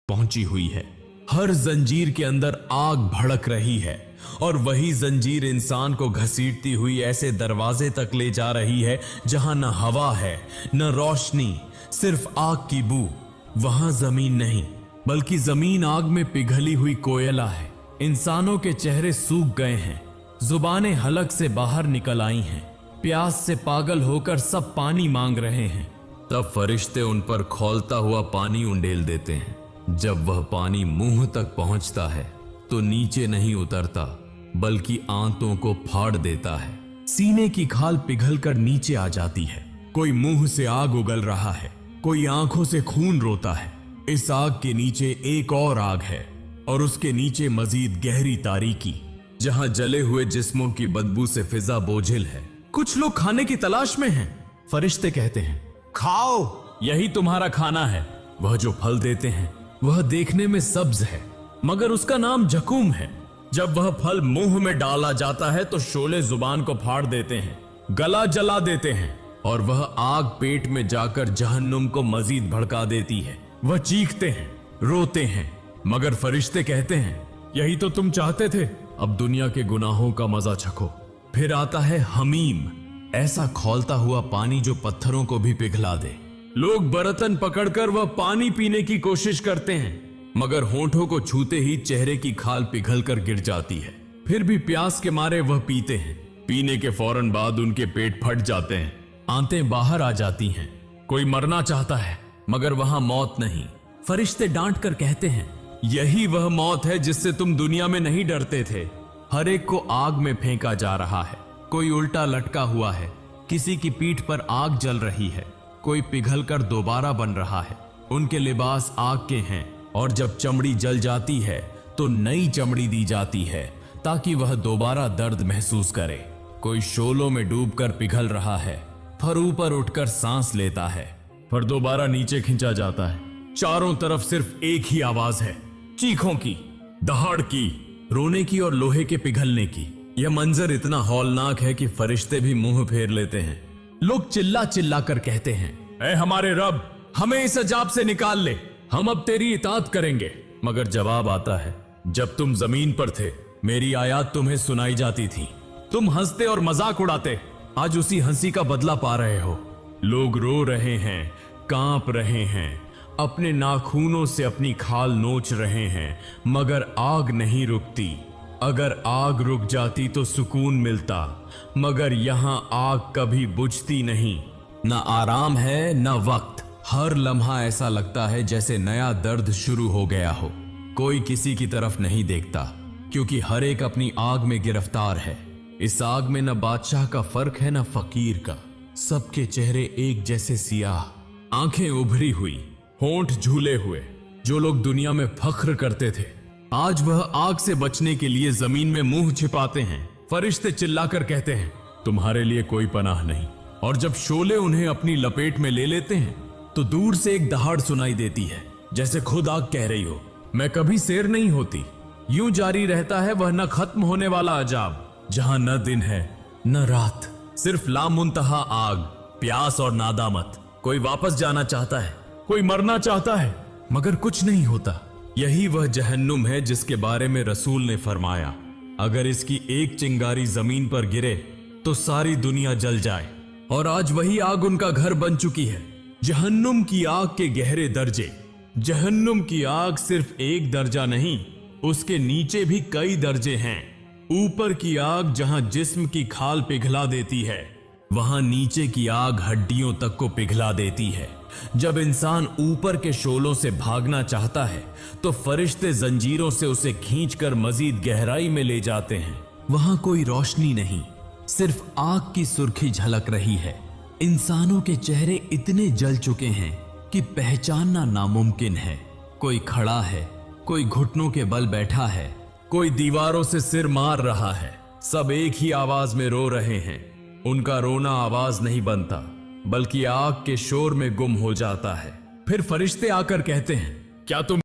पहुंची हुई है। हर जंजीर के अंदर आग भड़क रही है और वही जंजीर इंसान को घसीटती हुई ऐसे दरवाजे तक ले जा रही है जहां न हवा है न रोशनी, सिर्फ आग की बू। वहां जमीन नहीं बल्कि जमीन आग में पिघली हुई कोयला है। इंसानों के चेहरे सूख गए हैं, जुबानें हलक से बाहर निकल आई हैं, प्यास से पागल होकर सब पानी मांग रहे हैं। तब फरिश्ते उन पर खौलता हुआ पानी उंडेल देते हैं। जब वह पानी मुंह तक पहुंचता है तो नीचे नहीं उतरता बल्कि आंतों को फाड़ देता है। सीने की खाल पिघलकर नीचे आ जाती है। कोई मुंह से आग उगल रहा है, कोई आंखों से खून रोता है। इस आग के नीचे एक और आग है और उसके नीचे मजीद गहरी तारीकी, जहां जले हुए जिस्मों की बदबू से फिजा बोझिल है। कुछ लोग खाने की तलाश में हैं। फरिश्ते कहते हैं, खाओ, यही तुम्हारा खाना है। वह जो फल देते हैं वह देखने में सब्ज है मगर उसका नाम जकूम है। जब वह फल मुंह में डाला जाता है तो शोले जुबान को फाड़ देते हैं, गला जला देते हैं और वह आग पेट में जाकर जहन्नुम को मजीद भड़का देती है। वह चीखते हैं, रोते हैं मगर फरिश्ते कहते हैं, यही तो तुम चाहते थे, अब दुनिया के गुनाहों का मजा चखो। फिर आता है हमीम, ऐसा खौलता हुआ पानी जो पत्थरों को भी पिघला दे। लोग बर्तन पकड़कर वह पानी पीने की कोशिश करते हैं मगर होंठों को छूते ही चेहरे की खाल पिघलकर गिर जाती है। फिर भी प्यास के मारे वह पीते हैं। पीने के फौरन बाद उनके पेट फट जाते हैं, आंतें बाहर आ जाती हैं। कोई मरना चाहता है मगर वहां मौत नहीं। फरिश्ते डांट कर कहते हैं, यही वह मौत है जिससे तुम दुनिया में नहीं डरते थे। हर एक को आग में फेंका जा रहा है। कोई उल्टा लटका हुआ है, किसी की पीठ पर आग जल रही है, कोई पिघलकर दोबारा बन रहा है। उनके लिबास आग के हैं और जब चमड़ी जल जाती है तो नई चमड़ी दी जाती है ताकि वह दोबारा दर्द महसूस करे। कोई शोलों में डूबकर पिघल रहा है, फिर ऊपर उठकर सांस लेता है, फिर दोबारा नीचे खींचा जाता है। चारों तरफ सिर्फ एक ही आवाज है, चीखों की, दहाड़ की, रोने की और लोहे के पिघलने की। यह मंजर इतना हौलनाक है कि फरिश्ते भी मुंह फेर लेते हैं। लोग चिल्ला चिल्ला कर कहते हैं, ऐ हमारे रब, हमें इस अजाब से निकाल ले, हम अब तेरी इताअत करेंगे। मगर जवाब आता है, जब तुम जमीन पर थे मेरी आयत तुम्हें सुनाई जाती थी, तुम हंसते और मजाक उड़ाते, आज उसी हंसी का बदला पा रहे हो। लोग रो रहे हैं, कांप रहे हैं, अपने नाखूनों से अपनी खाल नोच रहे हैं मगर आग नहीं रुकती। अगर आग रुक जाती तो सुकून मिलता मगर यहां आग कभी बुझती नहीं। न आराम है न वक्त। हर लम्हा ऐसा लगता है जैसे नया दर्द शुरू हो गया हो। कोई किसी की तरफ नहीं देखता क्योंकि हर एक अपनी आग में गिरफ्तार है। इस आग में न बादशाह का फर्क है न फकीर का। सबके चेहरे एक जैसे सियाह, आंखें उभरी हुई, होंठ झूले हुए। जो लोग दुनिया में फख्र करते थे आज वह आग से बचने के लिए जमीन में मुंह छिपाते हैं। फरिश्ते चिल्लाकर कहते हैं, तुम्हारे लिए कोई पनाह नहीं। और जब शोले उन्हें अपनी लपेट में ले लेते हैं तो दूर से एक दहाड़ सुनाई देती है, जैसे खुद आग कह रही हो, मैं कभी शेर नहीं होती। यूं जारी रहता है वह न खत्म होने वाला अजाब, जहां न दिन है न रात, सिर्फ लामुंतहा आग, प्यास और नादामत। कोई वापस जाना चाहता है, कोई मरना चाहता है मगर कुछ नहीं होता। यही वह जहन्नुम है जिसके बारे में रसूल ने फरमाया, अगर इसकी एक चिंगारी जमीन पर गिरे तो सारी दुनिया जल जाए। और आज वही आग उनका घर बन चुकी है। जहन्नुम की आग के गहरे दर्जे। जहन्नुम की आग सिर्फ एक दर्जा नहीं, उसके नीचे भी कई दर्जे हैं। ऊपर की आग जहां जिस्म की खाल पिघला देती है, वहां नीचे की आग हड्डियों तक को पिघला देती है। जब इंसान ऊपर के शोलों से भागना चाहता है तो फरिश्ते जंजीरों से उसे खींचकर मजीद गहराई में ले जाते हैं। वहां कोई रोशनी नहीं, सिर्फ आग की सुर्खी झलक रही है। इंसानों के चेहरे इतने जल चुके हैं कि पहचानना नामुमकिन है। कोई खड़ा है, कोई घुटनों के बल बैठा है, कोई दीवारों से सिर मार रहा है। सब एक ही आवाज में रो रहे हैं। उनका रोना आवाज नहीं बनता बल्कि आग के शोर में गुम हो जाता है। फिर फरिश्ते आकर कहते हैं, क्या तुम